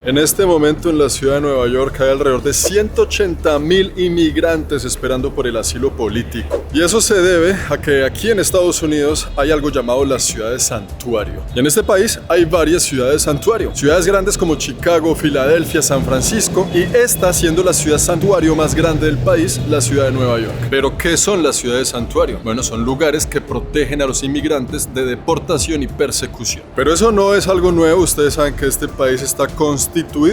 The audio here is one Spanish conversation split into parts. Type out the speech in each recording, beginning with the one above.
En este momento en la ciudad de Nueva York hay alrededor de 180.000 inmigrantes esperando por el asilo político. Y eso se debe a que aquí en Estados Unidos hay algo llamado las ciudades santuario. Y en este país hay varias ciudades santuario. Ciudades grandes como Chicago, Filadelfia, San Francisco y esta siendo la ciudad santuario más grande del país, la ciudad de Nueva York. Pero ¿qué son las ciudades santuario? Bueno, son lugares que protegen a los inmigrantes de deportación y persecución. Pero eso no es algo nuevo. Ustedes saben que este país está constituido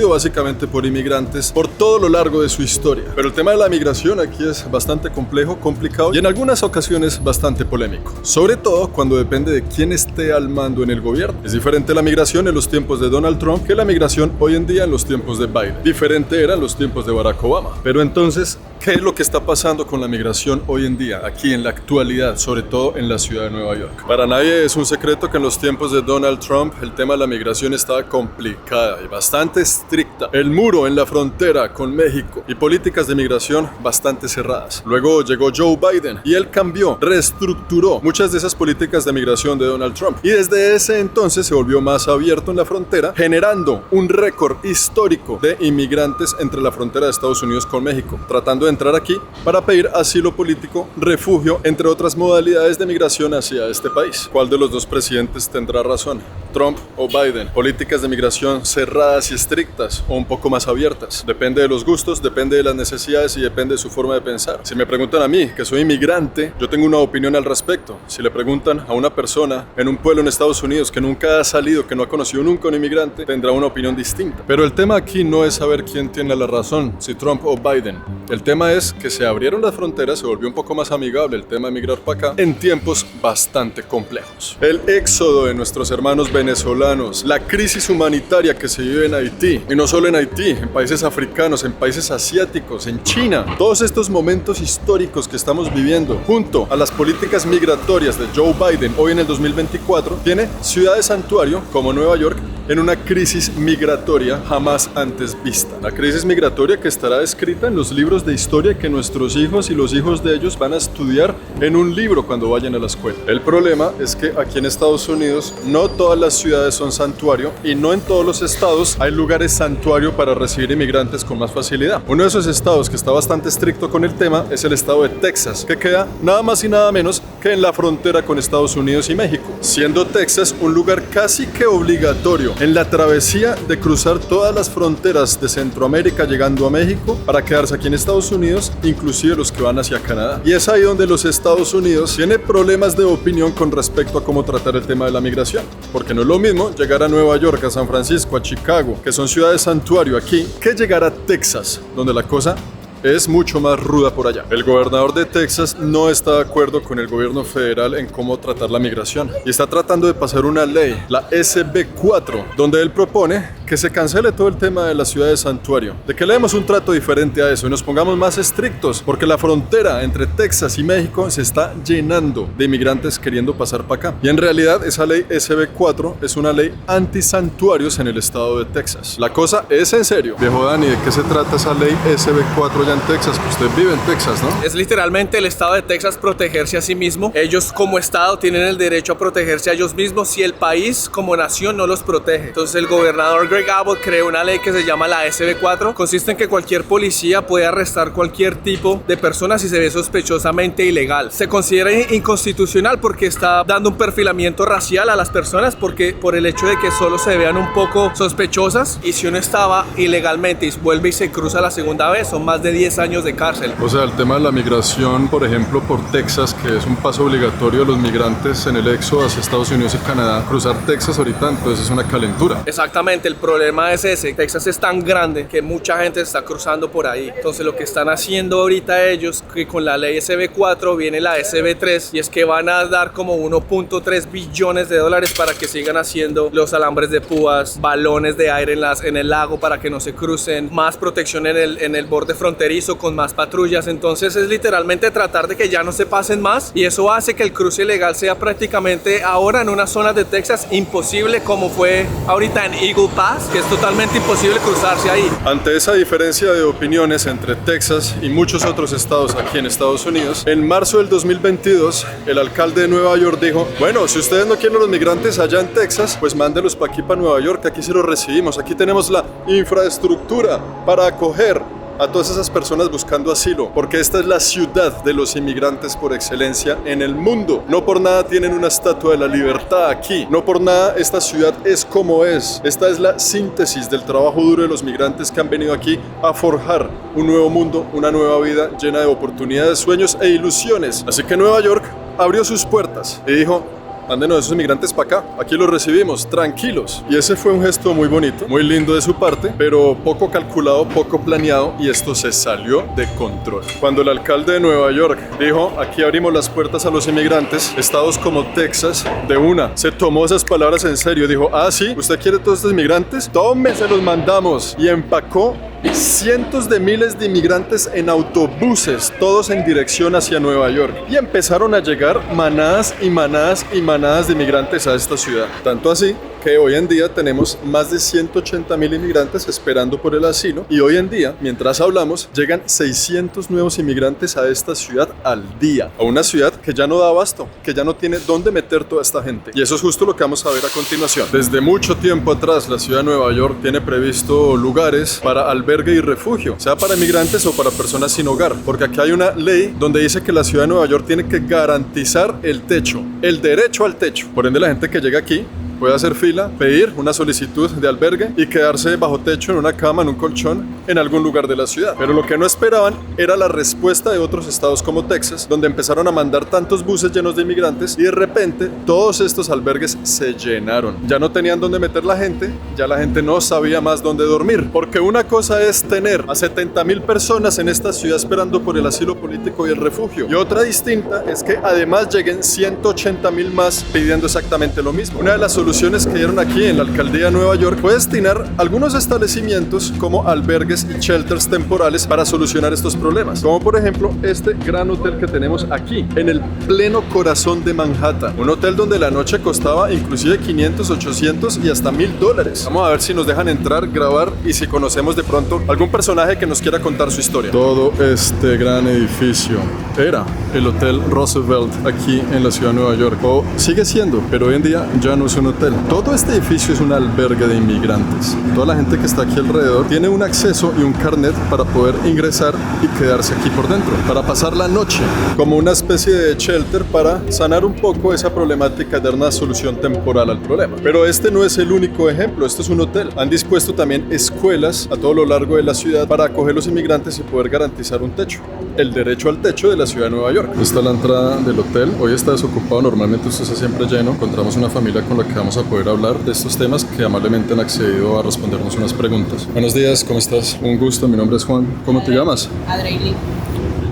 básicamente por inmigrantes por todo lo largo de su historia. Pero el tema de la migración aquí es bastante complejo, complicado y en algunas ocasiones bastante polémico. Sobre todo cuando depende de quién esté al mando en el gobierno. Es diferente la migración en los tiempos de Donald Trump que la migración hoy en día en los tiempos de Biden. Diferente eran los tiempos de Barack Obama. Pero entonces, ¿qué es lo que está pasando con la migración hoy en día, aquí en la actualidad, sobre todo en la ciudad de Nueva York? Para nadie es un secreto que en los tiempos de Donald Trump el tema de la migración estaba complicada y bastante estricta. El muro en la frontera con México y políticas de migración bastante cerradas. Luego llegó Joe Biden y él cambió, reestructuró muchas de esas políticas de migración de Donald Trump y desde ese entonces se volvió más abierto en la frontera, generando un récord histórico de inmigrantes entre la frontera de Estados Unidos con México, tratando de entrar aquí para pedir asilo político, refugio, entre otras modalidades de migración hacia este país. ¿Cuál de los dos presidentes tendrá razón? ¿Trump o Biden? Políticas de migración cerradas y estrictas o un poco más abiertas. Depende de los gustos, depende de las necesidades y depende de su forma de pensar. Si me preguntan a mí, que soy inmigrante, yo tengo una opinión al respecto. Si le preguntan a una persona en un pueblo en Estados Unidos que nunca ha salido, que no ha conocido nunca a un inmigrante, tendrá una opinión distinta. Pero el tema aquí no es saber quién tiene la razón, si Trump o Biden. El tema es que se abrieron las fronteras, se volvió un poco más amigable el tema de migrar para acá en tiempos bastante complejos. El éxodo de nuestros hermanos venezolanos, la crisis humanitaria que se vive en Haití, y no solo en Haití, en países africanos, en países asiáticos, en China. Todos estos momentos históricos que estamos viviendo, junto a las políticas migratorias de Joe Biden hoy en el 2024, tiene ciudades santuario como Nueva York en una crisis migratoria jamás antes vista. La crisis migratoria que estará descrita en los libros de historia que nuestros hijos y los hijos de ellos van a estudiar en un libro cuando vayan a la escuela. El problema es que aquí en Estados Unidos no todas las ciudades son santuario y no en todos los estados hay lugares santuario para recibir inmigrantes con más facilidad. Uno de esos estados que está bastante estricto con el tema es el estado de Texas, que queda nada más y nada menos que en la frontera con Estados Unidos y México, siendo Texas un lugar casi que obligatorio en la travesía de cruzar todas las fronteras de Centroamérica llegando a México para quedarse aquí en Estados Unidos, inclusive los que van hacia Canadá. Y es ahí donde los Estados Unidos tiene problemas de opinión con respecto a cómo tratar el tema de la migración, porque no es lo mismo llegar a Nueva York, a San Francisco, a Chicago, que son ciudades santuario aquí, que llegar a Texas, donde la cosa es mucho más ruda por allá. El gobernador de Texas no está de acuerdo con el gobierno federal en cómo tratar la migración y está tratando de pasar una ley, la SB4, donde él propone que se cancele todo el tema de las ciudades santuario, de que le demos un trato diferente a eso y nos pongamos más estrictos, porque la frontera entre Texas y México se está llenando de inmigrantes queriendo pasar para acá. Y en realidad esa ley SB4 es una ley anti-santuarios en el estado de Texas. La cosa es en serio. Viejo Dani, ¿de qué se trata esa ley SB4 ya en Texas? Pues usted vive en Texas, ¿no? Es literalmente el estado de Texas protegerse a sí mismo. Ellos como estado tienen el derecho a protegerse a ellos mismos si el país como nación no los protege. Entonces el gobernador Greg Abbott creó una ley que se llama la SB4. Consiste en que cualquier policía puede arrestar cualquier tipo de persona si se ve sospechosamente ilegal. Se considera inconstitucional porque está dando un perfilamiento racial a las personas, porque por el hecho de que solo se vean un poco sospechosas, y si uno estaba ilegalmente y vuelve y se cruza la segunda vez, son más de 10 años de cárcel. O sea, el tema de la migración, por ejemplo, por Texas, que es un paso obligatorio de los migrantes en el éxodo hacia Estados Unidos y Canadá, cruzar Texas ahorita, entonces es una calentura. Exactamente, el problema es ese. Texas es tan grande que mucha gente está cruzando por ahí. Entonces lo que están haciendo ahorita ellos, que con la ley SB4 viene la SB3, y es que van a dar como 1.3 billones de dólares para que sigan haciendo los alambres de púas, balones de aire en el lago para que no se crucen, más protección en el borde fronterizo con más patrullas. Entonces es literalmente tratar de que ya no se pasen más, y eso hace que el cruce ilegal sea prácticamente ahora en unas zonas de Texas imposible, como fue ahorita en Eagle Pass, más, que es totalmente imposible cruzarse ahí. Ante esa diferencia de opiniones entre Texas y muchos otros estados aquí en Estados Unidos, en marzo del 2022, el alcalde de Nueva York dijo, bueno, si ustedes no quieren a los migrantes allá en Texas, pues mándenlos para aquí, para Nueva York, aquí sí los recibimos, aquí tenemos la infraestructura para acoger a todas esas personas buscando asilo, porque esta es la ciudad de los inmigrantes por excelencia en el mundo. No por nada tienen una estatua de la libertad aquí, no por nada esta ciudad es como es. Esta es la síntesis del trabajo duro de los migrantes que han venido aquí a forjar un nuevo mundo, una nueva vida llena de oportunidades, sueños e ilusiones. Así que Nueva York abrió sus puertas y dijo, mándenos esos migrantes para acá, aquí los recibimos, tranquilos. Y ese fue un gesto muy bonito, muy lindo de su parte, pero poco calculado, poco planeado, y esto se salió de control. Cuando el alcalde de Nueva York dijo, aquí abrimos las puertas a los inmigrantes, estados como Texas, de una, se tomó esas palabras en serio, dijo, ah, sí, ¿usted quiere todos estos inmigrantes? Tome, se los mandamos. Y empacó cientos de miles de inmigrantes en autobuses, todos en dirección hacia Nueva York. Y empezaron a llegar manadas y manadas y manadas de inmigrantes a esta ciudad. Tanto así que hoy en día tenemos más de 180,000 inmigrantes esperando por el asilo, y hoy en día, mientras hablamos, llegan 600 nuevos inmigrantes a esta ciudad al día, a una ciudad que ya no da abasto, que ya no tiene dónde meter toda esta gente. Y eso es justo lo que vamos a ver a continuación. Desde mucho tiempo atrás, la ciudad de Nueva York tiene previsto lugares para albergue y refugio, sea para inmigrantes o para personas sin hogar, porque aquí hay una ley donde dice que la ciudad de Nueva York tiene que garantizar el techo, el derecho al techo. Por ende, la gente que llega aquí puede hacer fila, pedir una solicitud de albergue y quedarse bajo techo en una cama, en un colchón, en algún lugar de la ciudad. Pero lo que no esperaban era la respuesta de otros estados como Texas, donde empezaron a mandar tantos buses llenos de inmigrantes y de repente todos estos albergues se llenaron. Ya no tenían dónde meter la gente, ya la gente no sabía más dónde dormir. Porque una cosa es tener a 70,000 personas en esta ciudad esperando por el asilo político y el refugio, y otra distinta es que además lleguen 180,000 más pidiendo exactamente lo mismo. Una de las soluciones que dieron aquí en la alcaldía de Nueva York fue destinar algunos establecimientos como albergues y shelters temporales para solucionar estos problemas, como por ejemplo este gran hotel que tenemos aquí en el pleno corazón de Manhattan, un hotel donde la noche costaba inclusive 500, 800 y hasta $1,000. Vamos a ver si nos dejan entrar, grabar y si conocemos de pronto algún personaje que nos quiera contar su historia. Todo este gran edificio era el Hotel Roosevelt aquí en la ciudad de Nueva York, o sigue siendo, pero hoy en día ya no es un hotel. Todo este edificio es un albergue de inmigrantes. Toda la gente que está aquí alrededor tiene un acceso y un carnet para poder ingresar y quedarse aquí por dentro, para pasar la noche, como una especie de shelter para sanar un poco esa problemática y dar una solución temporal al problema. Pero este no es el único ejemplo, esto es un hotel. Han dispuesto también escuelas a todo lo largo de la ciudad para acoger a los inmigrantes y poder garantizar un techo, el derecho al techo de la ciudad de Nueva York. Esta es la entrada del hotel. Hoy está desocupado, normalmente esto está siempre lleno. Encontramos una familia con la que vamos a poder hablar de estos temas, que amablemente han accedido a respondernos unas preguntas. Buenos días, ¿cómo estás? Un gusto, mi nombre es Juan. ¿Cómo te llamas? Adreili.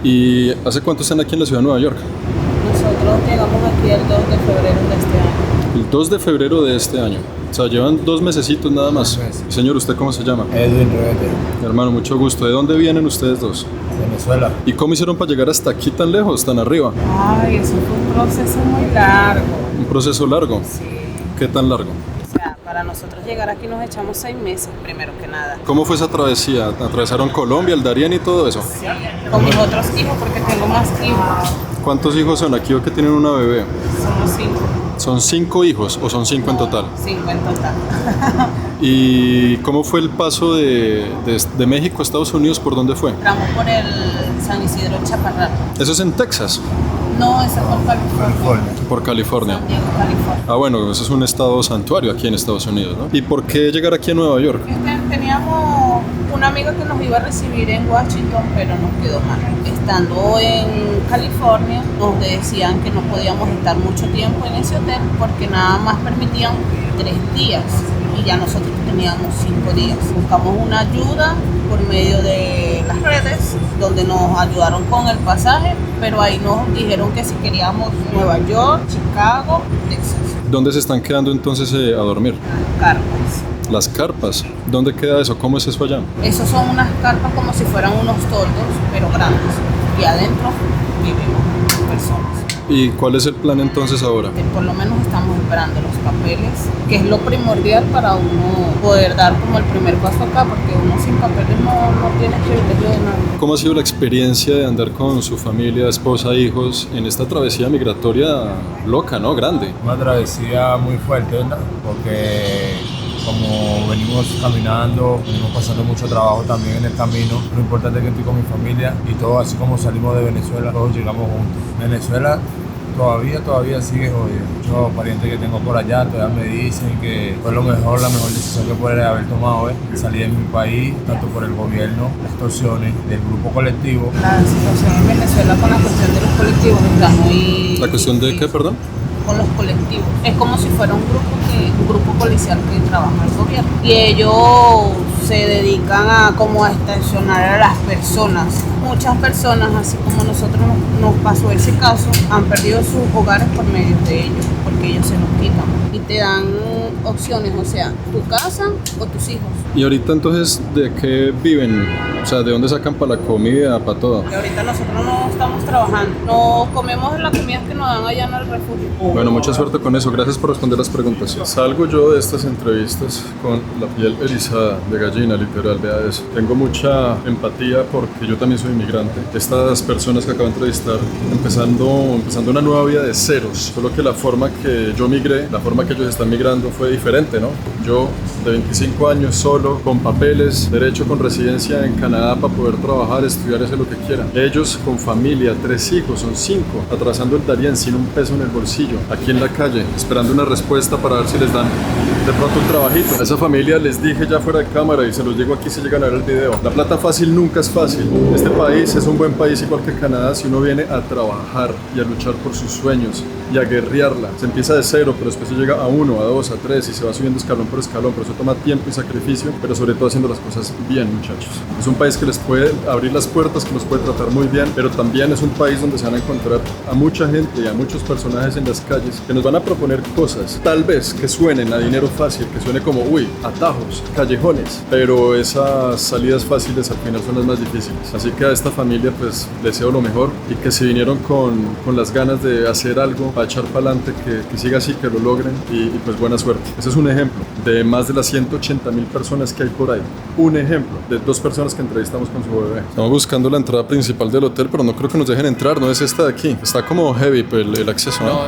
¿Y hace cuánto están aquí en la ciudad de Nueva York? Nosotros llegamos aquí el 2 de febrero de este año. El 2 de febrero de este año. O sea, llevan 2 mesecitos nada más. Señor, ¿usted cómo se llama? Edwin Revete. Hermano, mucho gusto. ¿De dónde vienen ustedes dos? Venezuela. ¿Y cómo hicieron para llegar hasta aquí tan lejos, tan arriba? Ay, eso fue un proceso muy largo. ¿Un proceso largo? Sí. ¿Qué tan largo? O sea, para nosotros llegar aquí nos echamos 6 meses, primero que nada. ¿Cómo fue esa travesía? ¿Atravesaron Colombia, el Darién y todo eso? Sí. Con mis otros hijos, porque tengo más hijos. ¿Cuántos hijos son aquí o que tienen una bebé? Somos 5. ¿Son 5 hijos o son 5 en total? 5 en total. ¿Y cómo fue el paso de México a Estados Unidos? ¿Por dónde fue? Entramos por el San Isidro Chaparral. ¿Eso es en Texas? No, eso es por California. Por California. San Diego, California. Ah, bueno, eso es un estado santuario aquí en Estados Unidos, ¿no? ¿Y por qué llegar aquí a Nueva York? Teníamos una amiga que nos iba a recibir en Washington, pero nos quedó mal. Estando en California, nos decían que no podíamos estar mucho tiempo en ese hotel porque nada más permitían 3 días y ya nosotros teníamos 5 días. Buscamos una ayuda por medio de las redes, donde nos ayudaron con el pasaje, pero ahí nos dijeron que si queríamos Nueva York, Chicago, Texas. ¿Dónde se están quedando entonces a dormir? Carpas. Las carpas. ¿Dónde queda eso? ¿Cómo es eso allá? Esos son unas carpas como si fueran unos toldos, pero grandes. Y adentro vivimos personas. ¿Y cuál es el plan entonces ahora? Por lo menos estamos esperando los papeles, que es lo primordial para uno poder dar como el primer paso acá, porque uno sin papeles no tiene privilegio de nada. ¿Cómo ha sido la experiencia de andar con su familia, esposa, hijos en esta travesía migratoria loca, ¿no? Grande. Una travesía muy fuerte, ¿verdad? Porque como venimos caminando, venimos pasando mucho trabajo también en el camino. Lo importante es que estoy con mi familia y todo, así como salimos de Venezuela, todos llegamos juntos. Venezuela todavía sigue jodido. Muchos parientes que tengo por allá todavía me dicen que fue la mejor decisión que puede haber tomado, salir de mi país, tanto por el gobierno, las extorsiones del grupo colectivo. La situación en Venezuela con la cuestión de los colectivos está muy... ¿La cuestión de qué, perdón? Con los colectivos. Es como si fuera un grupo policial que trabaja el gobierno. Y ellos se dedican a extorsionar a las personas. Muchas personas, así como nosotros nos pasó ese caso, han perdido sus hogares por medio de ellos, porque ellos se los quitan. Y te dan opciones, o sea, tu casa o tus hijos. ¿Y ahorita entonces de qué viven? O sea, ¿de dónde sacan para la comida, para todo? Y ahorita nosotros no estamos trabajando. No comemos la comida que nos dan allá en el refugio. Bueno, mucha suerte con eso. Gracias por responder las preguntas. Salgo yo de estas entrevistas con la piel erizada de gallina, literal, vea eso. Tengo mucha empatía porque yo también soy inmigrante. Estas personas que acabo de entrevistar, empezando una nueva vida de ceros. Solo que la forma que yo migré, la forma que ellos están migrando fue diferente, ¿no? Yo, de 25 años, solo, con papeles, derecho con residencia en Canadá para poder trabajar, estudiar, hacer lo que quieran. Ellos con familia, 3 hijos, son 5, atrasando el Darién sin un peso en el bolsillo, aquí en la calle, esperando una respuesta para ver si les dan de pronto un trabajito. A esa familia les dije ya fuera de cámara y se los digo aquí si llegan a ver el video. La plata fácil nunca es fácil. Este país es un buen país igual que Canadá si uno viene a trabajar y a luchar por sus sueños y a guerrearla. Se empieza de 0, pero después se llega a 1, a 2, a 3 y se va subiendo escalón por escalón. Pero eso toma tiempo y sacrificio, pero sobre todo haciendo las cosas bien, muchachos. Es un país que les puede abrir las puertas, que nos puede tratar muy bien, pero también es un país donde se van a encontrar a mucha gente y a muchos personajes en las calles que nos van a proponer cosas, tal vez que suenen a dinero fácil, que suene como, atajos, callejones, pero esas salidas fáciles al final son las más difíciles. Así que a esta familia pues deseo lo mejor y que si vinieron con las ganas de hacer algo, para echar para adelante, que siga así, que lo logren y pues buena suerte. Ese es un ejemplo de más de las 180,000 personas que hay por ahí. Un ejemplo de 2 personas que entrevistamos con su bebé. Estamos buscando la entrada principal del hotel, pero no creo que nos dejen entrar, no es esta de aquí. Está como heavy pues, el acceso, ¿no?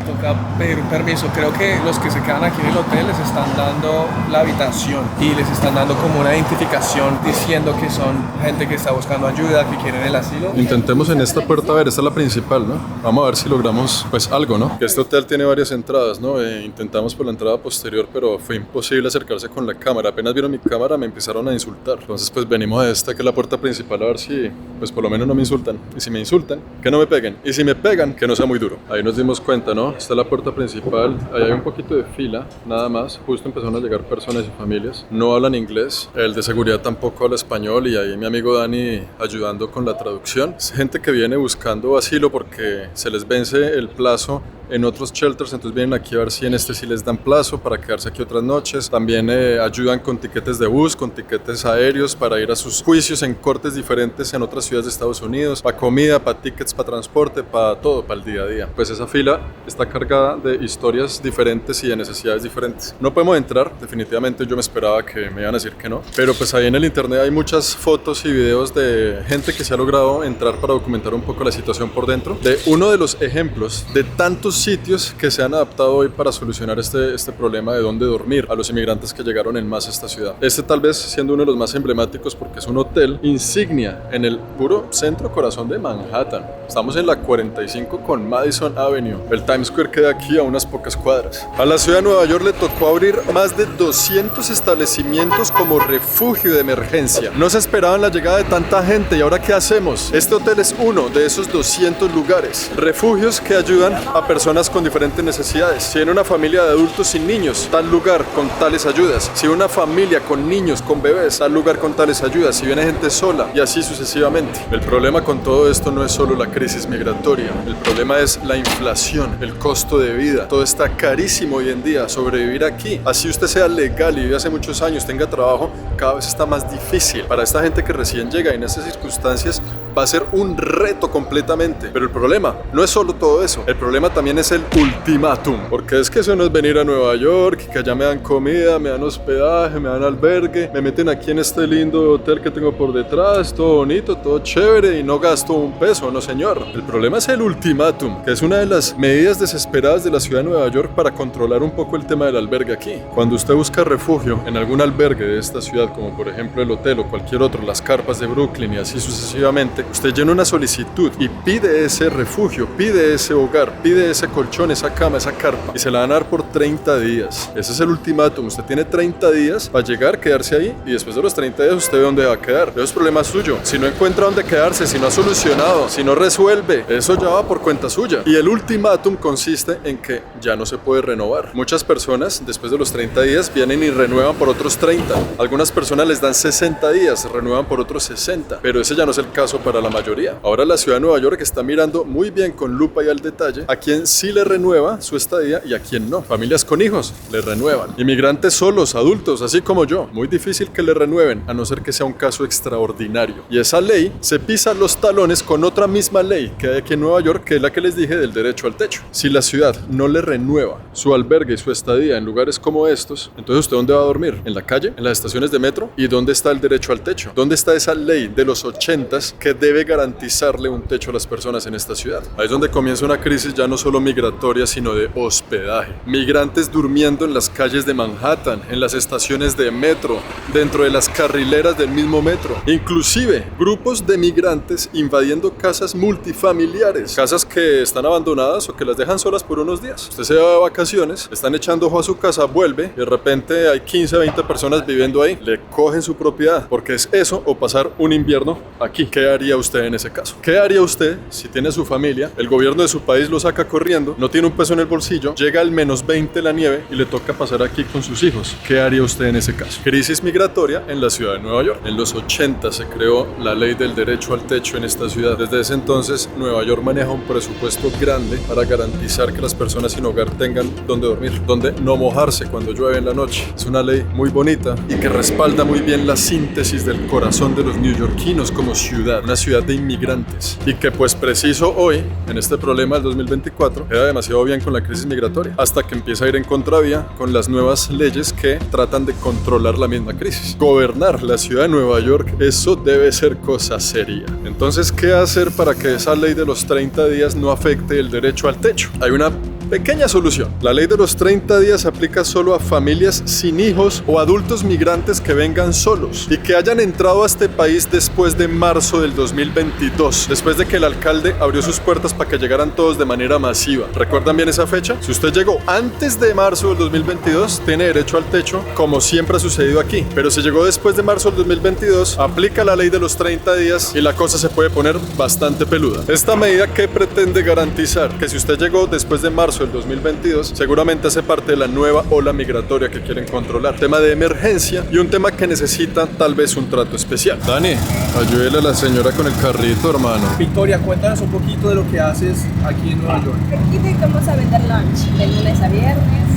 Toca pedir un permiso. Creo que los que se quedan aquí en el hotel les están dando la habitación y les están dando como una identificación diciendo que son gente que está buscando ayuda, que quieren el asilo. Intentemos en esta puerta, a ver, esta es la principal, ¿no? Vamos a ver si logramos pues algo, ¿no? Que este hotel tiene varias entradas, ¿no? Intentamos por la entrada posterior, pero fue imposible acercarse con la cámara. Apenas vieron mi cámara me empezaron a insultar. Entonces pues venimos a esta que es la puerta principal a ver si pues por lo menos no me insultan. Y si me insultan, que no me peguen. Y si me pegan, que no sea muy duro. Ahí nos dimos cuenta, ¿no? Esta es la puerta principal, ahí hay un poquito de fila, nada más. Justo empezaron a llegar personas y familias. No hablan inglés, el de seguridad tampoco habla español y ahí mi amigo Dani ayudando con la traducción. Es gente que viene buscando asilo porque se les vence el plazo en otros shelters, entonces vienen aquí a ver si en este sí les dan plazo para quedarse aquí otras noches. También ayudan con tiquetes de bus, con tiquetes aéreos para ir a sus juicios en cortes diferentes en otras ciudades de Estados Unidos, para comida, para tickets, para transporte, para todo, para el día a día. Pues esa fila está cargada de historias diferentes y de necesidades diferentes. No podemos entrar, definitivamente yo me esperaba que me iban a decir que no, pero pues ahí en el internet hay muchas fotos y videos de gente que se ha logrado entrar para documentar un poco la situación por dentro, de uno de los ejemplos de tantos sitios que se han adaptado hoy para solucionar este problema de dónde dormir a los inmigrantes que llegaron en masa a esta ciudad. Este tal vez siendo uno de los más emblemáticos porque es un hotel insignia en el puro centro corazón de Manhattan. Estamos en la 45 con Madison Avenue. El Times Square queda aquí a unas pocas cuadras. A la ciudad de Nueva York le tocó abrir más de 200 establecimientos como refugio de emergencia. No se esperaban la llegada de tanta gente y ahora ¿qué hacemos? Este hotel es uno de esos 200 lugares. Refugios que ayudan a personas con diferentes necesidades. Si viene una familia de adultos sin niños, tal lugar con tales ayudas. Si una familia con niños, con bebés, tal lugar con tales ayudas. Si viene gente sola y así sucesivamente. El problema con todo esto no es solo la crisis migratoria. El problema es la inflación, el costo de vida. Todo está carísimo hoy en día. Sobrevivir aquí, así usted sea legal y vive hace muchos años, tenga trabajo, cada vez está más difícil. Para esta gente que recién llega en esas circunstancias, va a ser un reto completamente. Pero el problema no es solo todo eso, el problema también es el ultimátum, porque es que eso no es venir a Nueva York, que allá me dan comida, me dan hospedaje, me dan albergue, me meten aquí en este lindo hotel que tengo por detrás, todo bonito, todo chévere y no gasto un peso, no señor. El problema es el ultimátum, que es una de las medidas desesperadas de la ciudad de Nueva York para controlar un poco el tema del albergue aquí. Cuando usted busca refugio en algún albergue de esta ciudad, como por ejemplo el hotel o cualquier otro, las carpas de Brooklyn y así sucesivamente, usted llena una solicitud y pide ese refugio, pide ese hogar, pide ese colchón, esa cama, esa carpa, y se la van a dar por 30 días. Ese es el ultimátum. Usted tiene 30 días para llegar, quedarse ahí, y después de los 30 días usted ve dónde va a quedar. Eso es problema suyo. Si no encuentra dónde quedarse, si no ha solucionado, si no resuelve, eso ya va por cuenta suya. Y el ultimátum consiste en que ya no se puede renovar. Muchas personas después de los 30 días vienen y renuevan por otros 30. Algunas personas les dan 60 días, renuevan por otros 60. Pero ese ya no es el caso para la mayoría. Ahora la ciudad de Nueva York está mirando muy bien con lupa y al detalle a quien sí le renueva su estadía y a quien no. Familias con hijos le renuevan. Inmigrantes solos, adultos, así como yo, muy difícil que le renueven, a no ser que sea un caso extraordinario. Y esa ley se pisa los talones con otra misma ley que hay aquí en Nueva York, que es la que les dije del derecho al techo. Si la ciudad no le renueva su albergue y su estadía en lugares como estos, entonces ¿usted dónde va a dormir? ¿En la calle? ¿En las estaciones de metro? ¿Y dónde está el derecho al techo? ¿Dónde está esa ley de los 80s que debe garantizarle un techo a las personas en esta ciudad? Ahí es donde comienza una crisis ya no solo migratoria, sino de hospedaje. Migrantes durmiendo en las calles de Manhattan, en las estaciones de metro, dentro de las carrileras del mismo metro. Inclusive, grupos de migrantes invadiendo casas multifamiliares, casas que están abandonadas o que las dejan solas por unos días. Usted se va de vacaciones, están echando ojo a su casa, vuelve, y de repente hay 15, 20 personas viviendo ahí, le cogen su propiedad, porque es eso o pasar un invierno aquí. ¿Qué haría usted en ese caso? ¿Qué haría usted si tiene a su familia, el gobierno de su país lo saca corriendo, no tiene un peso en el bolsillo, llega al -20 la nieve y le toca pasar aquí con sus hijos? ¿Qué haría usted en ese caso? Crisis migratoria en la ciudad de Nueva York. En los 80 se creó la ley del derecho al techo en esta ciudad. Desde ese entonces, Nueva York maneja un presupuesto grande para garantizar que las personas sin hogar tengan donde dormir, donde no mojarse cuando llueve en la noche. Es una ley muy bonita y que respalda muy bien la síntesis del corazón de los neoyorquinos como ciudad, una ciudad de inmigrantes, y que pues preciso hoy, en este problema del 2024, queda demasiado bien con la crisis migratoria, hasta que empieza a ir en contravía con las nuevas leyes que tratan de controlar la misma crisis. Gobernar la ciudad de Nueva York, eso debe ser cosa seria. Entonces, ¿qué hacer para que esa ley de los 30 días no afecte el derecho al techo? Hay una pequeña solución. La ley de los 30 días aplica solo a familias sin hijos o adultos migrantes que vengan solos y que hayan entrado a este país después de marzo del 2022, después de que el alcalde abrió sus puertas para que llegaran todos de manera masiva. ¿Recuerdan bien esa fecha? Si usted llegó antes de marzo del 2022, tiene derecho al techo, como siempre ha sucedido aquí. Pero si llegó después de marzo del 2022, aplica la ley de los 30 días y la cosa se puede poner bastante peluda. Esta medida, ¿qué pretende garantizar? Que si usted llegó después de marzo del 2022, seguramente hace parte de la nueva ola migratoria que quieren controlar. Tema de emergencia y un tema que necesita tal vez un trato especial. Dani, ayúdele a la señora con el carrito, hermano. Victoria, cuéntanos un poquito de lo que haces aquí en Nueva York. Aquí dedicamos a vender lunch de lunes a viernes,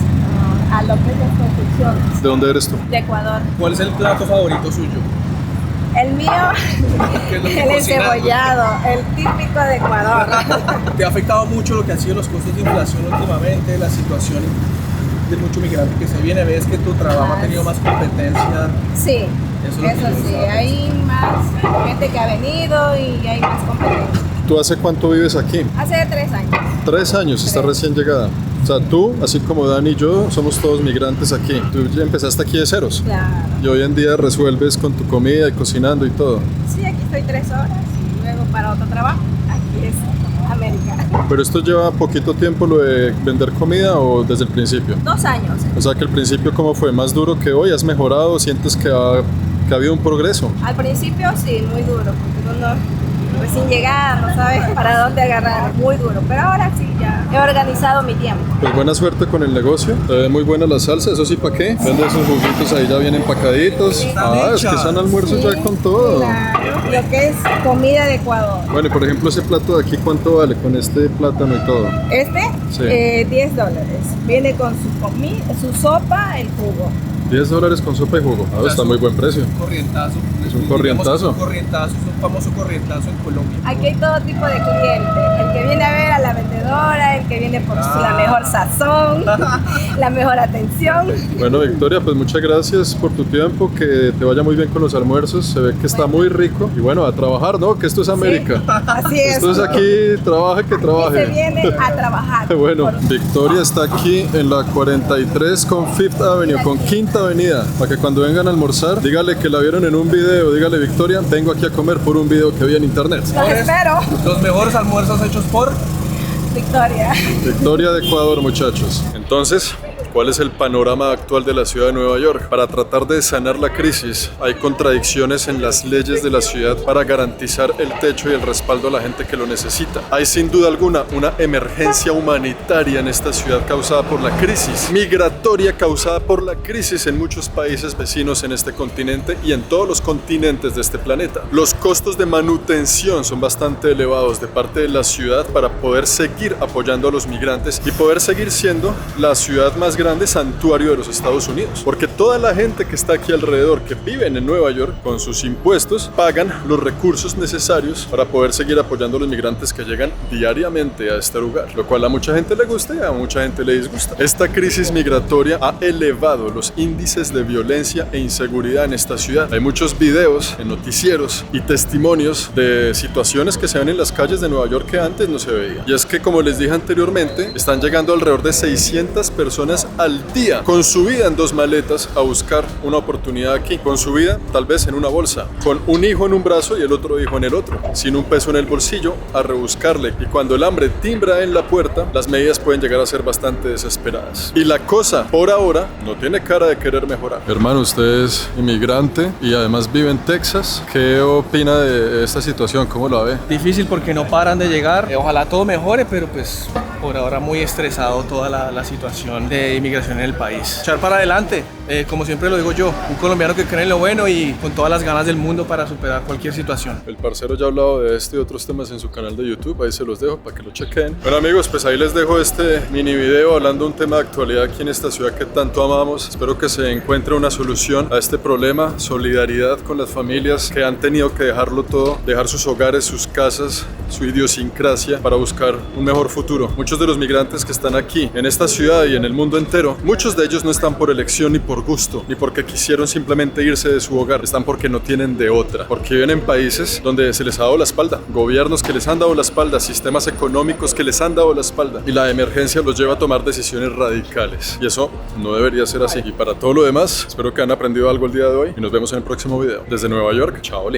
a lo que es las construcciones. ¿De dónde eres tú? De Ecuador. ¿Cuál es el plato favorito suyo? El mío, ¿Qué es lo que el cocinas? encebollado, el típico de Ecuador. ¿Te ha afectado mucho lo que han sido los costos de inflación últimamente, la situación de mucho migrante que se viene? ¿Ves que tu trabajo ha tenido más competencia? Sí, Eso es lo que eso yo sí, usaba. hay más gente que ha venido y hay más competencia. ¿Tú hace cuánto vives aquí? Hace 3 años. 3 años, está recién llegada. O sea, tú, así como Dani y yo, somos todos migrantes aquí. Tú ya empezaste aquí de ceros. Claro. Y hoy en día resuelves con tu comida y cocinando y todo. Sí, aquí estoy 3 horas y luego para otro trabajo. Aquí es América. ¿Pero esto lleva poquito tiempo lo de vender comida o desde el principio? 2 años. O sea, que el principio, ¿cómo fue? ¿Más duro que hoy? ¿Has mejorado? ¿Sientes que ha habido un progreso? Al principio sí, muy duro, porque uno recién llegada no sabe para dónde agarrar, muy duro, pero ahora sí ya he organizado mi tiempo. Pues buena suerte con el negocio. Muy buena la salsa, eso sí, ¿para qué? Venden esos juguitos ahí ya bien empacaditos. Ah, es que son almuerzos ya con todo. Claro, lo que es comida de Ecuador. Bueno, y por ejemplo, ese plato de aquí, ¿cuánto vale con este plátano y todo? Este, Sí. $10. Viene con su sopa, el jugo. $10 con sopa y jugo. Ah, está muy buen precio. Corrientazo. Es un corrientazo. Corrientazo, es un famoso corrientazo en Colombia. Aquí hay todo tipo de clientes. El que viene a ver a la vendedora, el que viene por la mejor sazón, la mejor atención. Bueno, Victoria, pues muchas gracias por tu tiempo, que te vaya muy bien con los almuerzos, se ve que está muy rico y bueno, a trabajar, ¿no? Que esto es América. Sí, así es. Esto es aquí, trabaje que trabaje. Se viene a trabajar. Bueno, Victoria está aquí en la 43 con Fifth Avenue, con Quinta Avenida, para que cuando vengan a almorzar, dígale que la vieron en un video, dígale Victoria, vengo aquí a comer por un video que vi en internet. Los espero. Los mejores almuerzos hechos por... Victoria. Victoria de Ecuador, muchachos. Entonces, ¿cuál es el panorama actual de la ciudad de Nueva York? Para tratar de sanar la crisis, hay contradicciones en las leyes de la ciudad para garantizar el techo y el respaldo a la gente que lo necesita. Hay sin duda alguna una emergencia humanitaria en esta ciudad causada por la crisis migratoria, causada por la crisis en muchos países vecinos en este continente y en todos los continentes de este planeta. Los costos de manutención son bastante elevados de parte de la ciudad para poder seguir apoyando a los migrantes y poder seguir siendo la ciudad más grande santuario de los Estados Unidos, porque toda la gente que está aquí alrededor, que viven en Nueva York, con sus impuestos, pagan los recursos necesarios para poder seguir apoyando a los migrantes que llegan diariamente a este lugar, lo cual a mucha gente le gusta y a mucha gente le disgusta. Esta crisis migratoria ha elevado los índices de violencia e inseguridad en esta ciudad. Hay muchos videos en noticieros y testimonios de situaciones que se ven en las calles de Nueva York que antes no se veían. Y es que, como les dije anteriormente, están llegando alrededor de 600 personas al día con su vida en 2 maletas a buscar una oportunidad aquí, con su vida tal vez en una bolsa, con un hijo en un brazo y el otro hijo en el otro, sin un peso en el bolsillo, a rebuscarle. Y cuando el hambre timbra en la puerta, las medidas pueden llegar a ser bastante desesperadas. Y la cosa, por ahora, no tiene cara de querer mejorar. Hermano, usted es inmigrante y además vive en Texas. ¿Qué opina de esta situación? ¿Cómo la ve? Difícil porque no paran de llegar. Ojalá todo mejore, pero pues por ahora muy estresado toda la situación de inmigración en el país. Echar para adelante, como siempre lo digo yo, un colombiano que cree en lo bueno y con todas las ganas del mundo para superar cualquier situación. El parcero ya ha hablado de este y otros temas en su canal de YouTube, ahí se los dejo para que lo chequen. Bueno amigos, pues ahí les dejo este mini video hablando de un tema de actualidad aquí en esta ciudad que tanto amamos. Espero que se encuentre una solución a este problema, solidaridad con las familias que han tenido que dejarlo todo, dejar sus hogares, sus casas, su idiosincrasia para buscar un mejor futuro. Muchos de los migrantes que están aquí en esta ciudad y en el mundo entero, muchos de ellos no están por elección ni por gusto, ni porque quisieron simplemente irse de su hogar, están porque no tienen de otra, porque viven en países donde se les ha dado la espalda, gobiernos que les han dado la espalda, sistemas económicos que les han dado la espalda, y la emergencia los lleva a tomar decisiones radicales, y eso no debería ser así. Y para todo lo demás, espero que han aprendido algo el día de hoy y nos vemos en el próximo video. Desde Nueva York, chao.